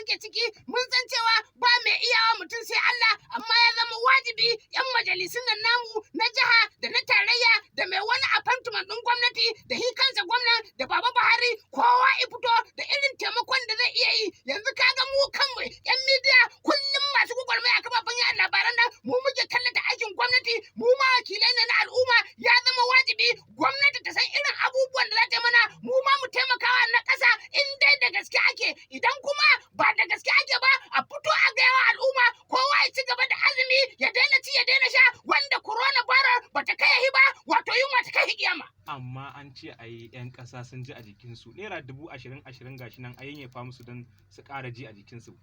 muke ciki mun san cewa ba mai iyawa mutum sai Allah, amma ya zama wajibi 'yan majalisun nan namu na jiha da na tarayya da mai wani appointment ɗin gwamnati da shi kansa gwamnan da Baba Buhari kowa ya fito da irin taimakon da zai iya yi. Yanzu kaga mu kanmu 'yan midiya kullum masu gwagwarmaya a kafafen yaɗa labaran nan mu muke tallata aikin gwamnati, mu ma wakilai ne na al'umma. Ya zama wajibi gwamnati ta san irin abubuwan da za ta yi mana, mu ma mu taimakawa na ƙasa in dai da gaske ake. Idan kuma ba da gaske ake ba, a fito a gaya wa al'umma kowa ya ci gaba da azumi, ya daina ci ya daina sha, wanda corona virus ba ta kai shi ba, wato yunwa ta kai shi kiyama. Amma an ce a yi 'yan ƙasa sun ji a jikinsu, naira 20,000 gashi nan a yayyafa musu don su ƙara ji a jikinsu.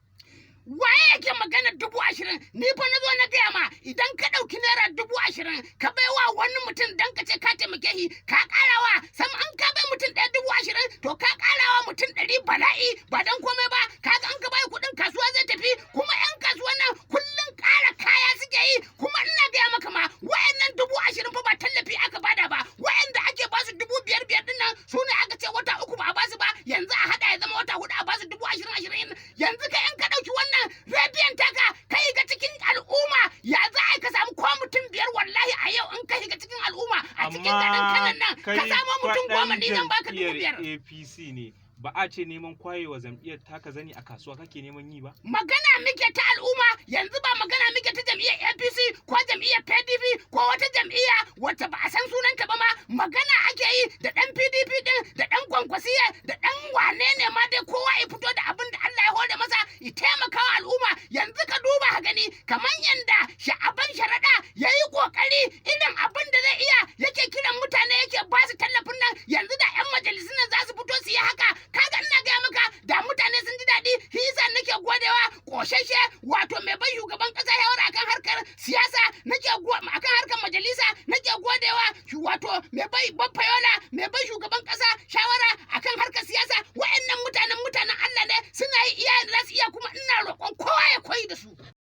Waye yake magana 20,000? Ni fa na zo na gaya ma, idan ka ɗauki naira 20,000 ka baiwa wani mutum dan ka ce ka taimake shi, ka ƙarawa sam an ka bai mutum ɗaya 20,000 to ka ƙarawa mutum 100 bala'i ba dan komai ba. Kaga an ka bai kuɗin kasuwa zai tafi, kuma 'yan kasuwan nan kullum ƙara kaya suke yi. Kuma ina gaya maka ma, wayannan 20,000 fa ba tallafi aka bada ba, wayanda ake basu 5,500 din nan su ne aka ce wata 3 ba a basu ba, yanzu a haɗa ya zama wata 4 a basu 20,000. Yanzu ka 'yan ka ɗauki wannan rediyon taka ka yi ga cikin al'umma, ya za a ka samu ko mutum 5 wallahi a yau in ka shiga cikin al'umma a cikin garin Kanan nan ka samu mutum 10 ni zan baka 5,000. APC ne, ba a ce neman kwayewa jam'iyyar taka zani a kasuwa kake neman yi ba? Magana muke ta al'umma, yanzu ba magana muke ta jam'iyyar APC ko jam'iyyar PDP ko wata jam'iyya wacce ba a san sunanta ba ma. Magana ake yi da ɗan PDP din da ɗan Kwankwasiya da ɗan wane ne ma dai kowa ya fito da abin da Allah ya hore masa ya taimaka wa al'umma. Yanzu ka duba ka gani kamar yanda Sha'aban Sharaɗa ya yi ƙoƙari irin abin da zai iya, yake kiran mutane yake ba su tallafin nan. Yanzu da 'yan majalisun nan za su fito su yi haka, kaga ina gaya maka da mutane sun ji daɗi. Shi yasa nake godewa ƙoshashe wato mai bai shugaban ƙasa shawara akan harkar siyasa, akan harkar majalisa nake godewa wato mai bai baffa